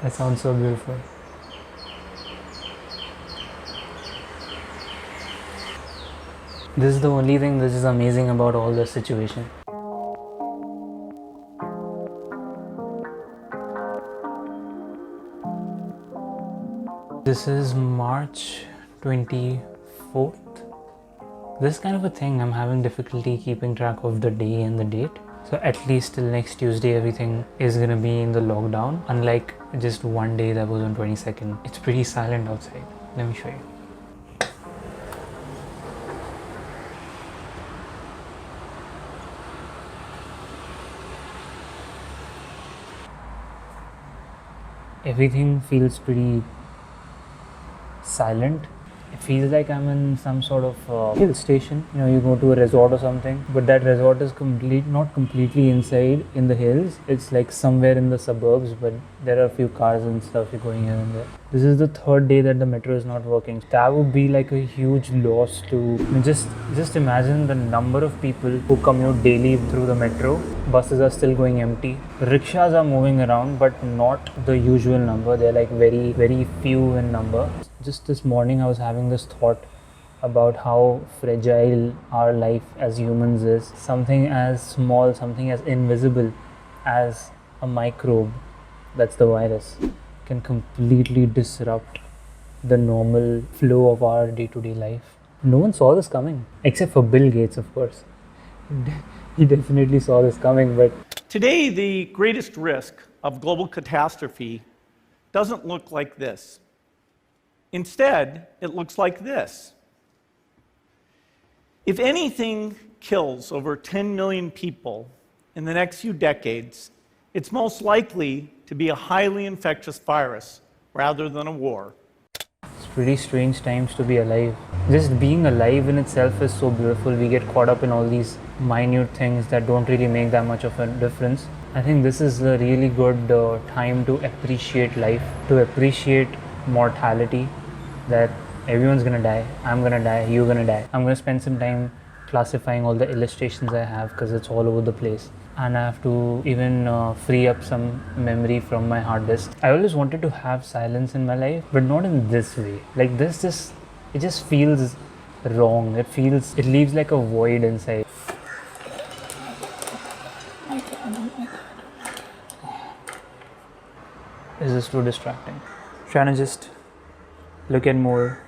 That sounds so beautiful. This is the only thing which is amazing about all this situation. This is March 24th. This kind of a thing, I'm having difficulty keeping track of the day and the date. So at least till next Tuesday, everything is gonna be in the lockdown. Unlike just one day that was on 22nd. It's pretty silent outside. Let me show you. Everything feels pretty silent. It feels like I'm in some sort of hill station. You know, you go to a resort or something, but that resort is not completely inside in the hills. It's like somewhere in the suburbs, but there are a few cars and stuff going here and there. This is the third day that the metro is not working. That would be like a huge loss to just imagine the number of people who commute daily through the metro. Buses are still going empty. Rickshaws are moving around, but not the usual number. They're like very, very few in number. Just this morning I was having this thought about how fragile our life as humans is. Something as small, something as invisible as a microbe, that's the virus, can completely disrupt the normal flow of our day-to-day life. No one saw this coming, except for Bill Gates, of course. He definitely saw this coming, but... Today, the greatest risk of global catastrophe doesn't look like this. Instead, it looks like this. If anything kills over 10 million people in the next few decades, it's most likely to be a highly infectious virus rather than a war. It's pretty strange times to be alive. Just being alive in itself is so beautiful. We get caught up in all these minute things that don't really make that much of a difference. I think this is a really good time to appreciate life, to appreciate mortality, that everyone's gonna die, I'm gonna die, you're gonna die. I'm gonna spend some time classifying all the illustrations I have because it's all over the place. And I have to even free up some memory from my hard disk. I always wanted to have silence in my life, but not in this way. Like it just feels wrong. It leaves like a void inside. This is too distracting. Trying to just look at more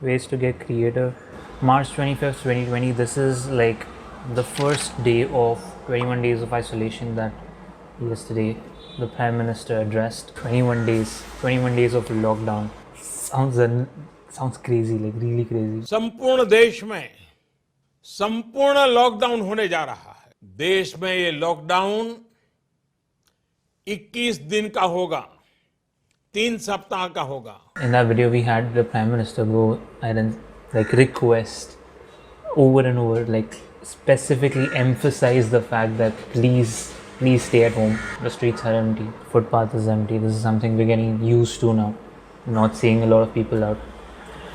ways to get creative. March 25th, 2020, this is like the first day of 21 days of isolation that yesterday the Prime Minister addressed. 21 days of lockdown. Sounds crazy, like really crazy. संपूर्ण देश में संपूर्ण lockdown होने जा रहा है. देश में ये लॉकडाउन 21 दिन का होगा, 3 सप्ताह का होगा. In that video, we had the Prime Minister go and like request over and over, like specifically emphasize the fact that please stay at home. The streets are empty, footpath is empty. This is something we're getting used to now. Not seeing a lot of people out.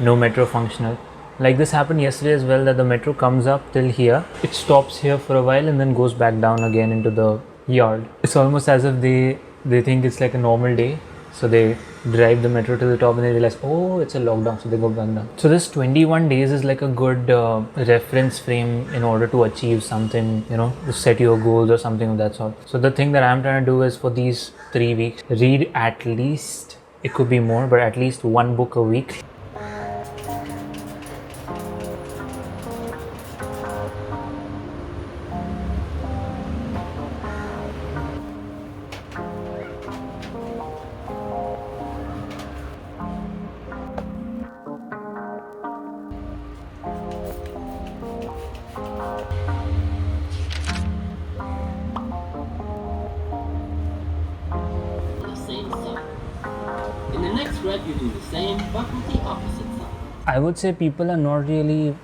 No metro functional. Like this happened yesterday as well, that the metro comes up till here, it stops here for a while and then goes back down again into the yard. It's almost as if they think it's like a normal day. So they drive the metro to the top and they realize, oh, it's a lockdown, so they go back down. So this 21 days is like a good reference frame in order to achieve something, you know, to set your goals or something of that sort. So the thing that I'm trying to do is for these 3 weeks, read at least, it could be more, but at least 1 book a week. In the next rep, you do the same, but with the opposite side. I would say people are not really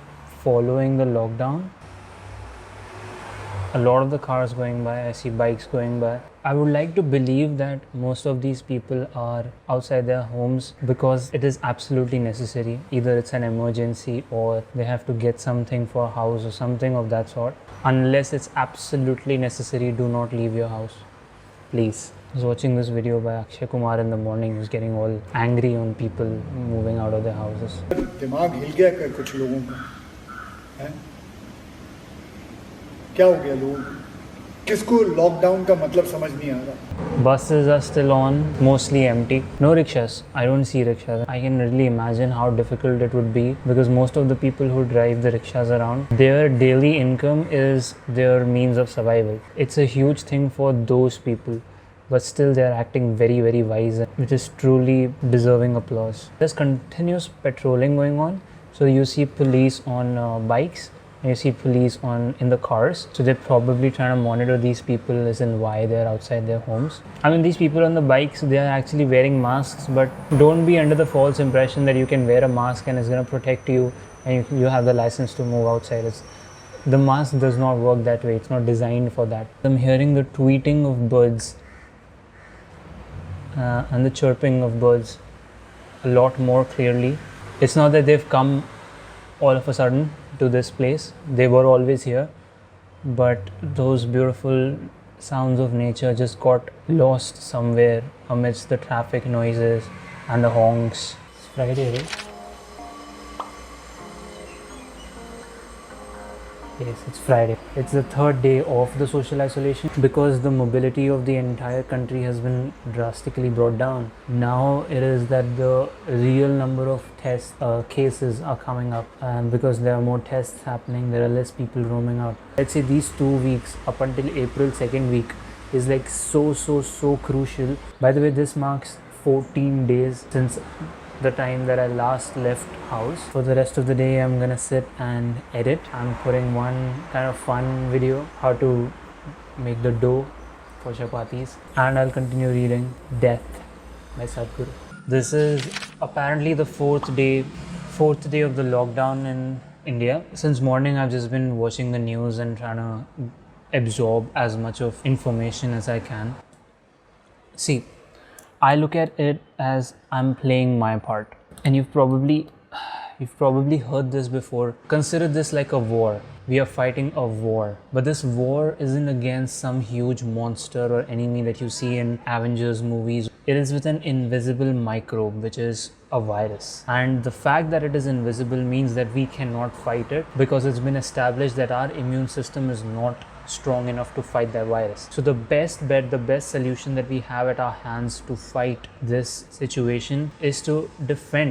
following the lockdown. A lot of the cars going by, I see bikes going by. I would like to believe that most of these people are outside their homes because it is absolutely necessary. Either it's an emergency or they have to get something for a house or something of that sort. Unless it's absolutely necessary, do not leave your house. Please. I was watching this video by Akshay Kumar in the morning. He was getting all angry on people moving out of their houses. दिमाग हिल गया कर कुछ लोगों का है क्या हो गया लोगों को किसको लॉकडाउन का मतलब समझ नहीं आ रहा Buses are still on, mostly empty. No rickshaws. I don't see rickshaws. I can really imagine how difficult it would be because most of the people who drive the rickshaws around, their daily income is their means of survival. It's a huge thing for those people. But still they are acting very, very wise, which is truly deserving applause. There's continuous patrolling going on. So you see police on bikes, and you see police in the cars. So they're probably trying to monitor these people as in why they're outside their homes. I mean, these people on the bikes, they are actually wearing masks, but don't be under the false impression that you can wear a mask and it's going to protect you and you have the license to move outside. The mask does not work that way. It's not designed for that. I'm hearing the tweeting of birds and the chirping of birds a lot more clearly. It's not that they've come all of a sudden to this place. They were always here, but those beautiful sounds of nature just got lost somewhere amidst the traffic noises and the honks. It's Friday, right? Yes, it's Friday. It's the third day of the social isolation because the mobility of the entire country has been drastically brought down. Now it is that the real number of cases are coming up, and because there are more tests happening, there are less people roaming out. Let's say these 2 weeks up until April 2nd week is like so crucial. By the way, this marks 14 days since the time that I last left house. For the rest of the day, I'm gonna sit and edit. I'm putting one kind of fun video, how to make the dough for chapatis, and I'll continue reading Death by Sadhguru. This is apparently the fourth day of the lockdown in India. Since morning, I've just been watching the news and trying to absorb as much of information as I can. See, I look at it as I'm playing my part. And you've probably heard this before. Consider this like a war. We are fighting a war. But this war isn't against some huge monster or enemy that you see in Avengers movies. It is with an invisible microbe, which is a virus. And the fact that it is invisible means that we cannot fight it because it's been established that our immune system is not strong enough to fight that virus. So the best bet, the best solution that we have at our hands to fight this situation is to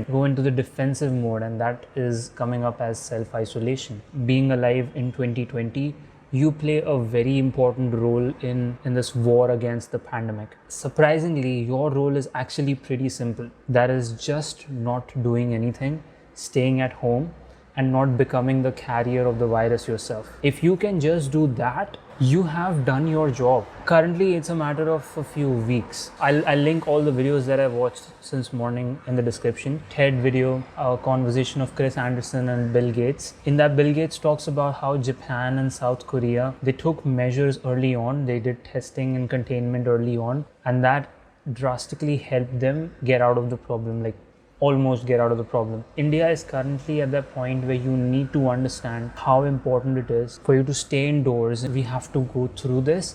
go into the defensive mode, and that is coming up as self-isolation. Being alive in 2020, you play a very important role in this war against the pandemic. Surprisingly, your role is actually pretty simple. That is just not doing anything, staying at home, and not becoming the carrier of the virus yourself. If you can just do that, you have done your job. Currently, it's a matter of a few weeks. I'll link all the videos that I've watched since morning in the description. TED video, a conversation of Chris Anderson and Bill Gates. In that, Bill Gates talks about how Japan and South Korea, they took measures early on. They did testing and containment early on, and that drastically helped them get out of the problem, like almost get out of the problem. India is currently at that point where you need to understand how important it is for you to stay indoors. We have to go through this.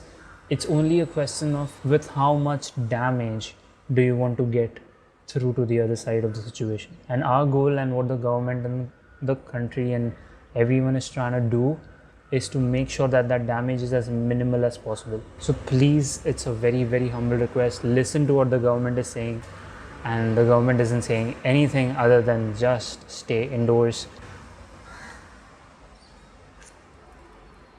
It's only a question of with how much damage do you want to get through to the other side of the situation. And our goal and what the government and the country and everyone is trying to do is to make sure that that damage is as minimal as possible. So please, it's a very, very humble request. Listen to what the government is saying. And the government isn't saying anything other than just stay indoors,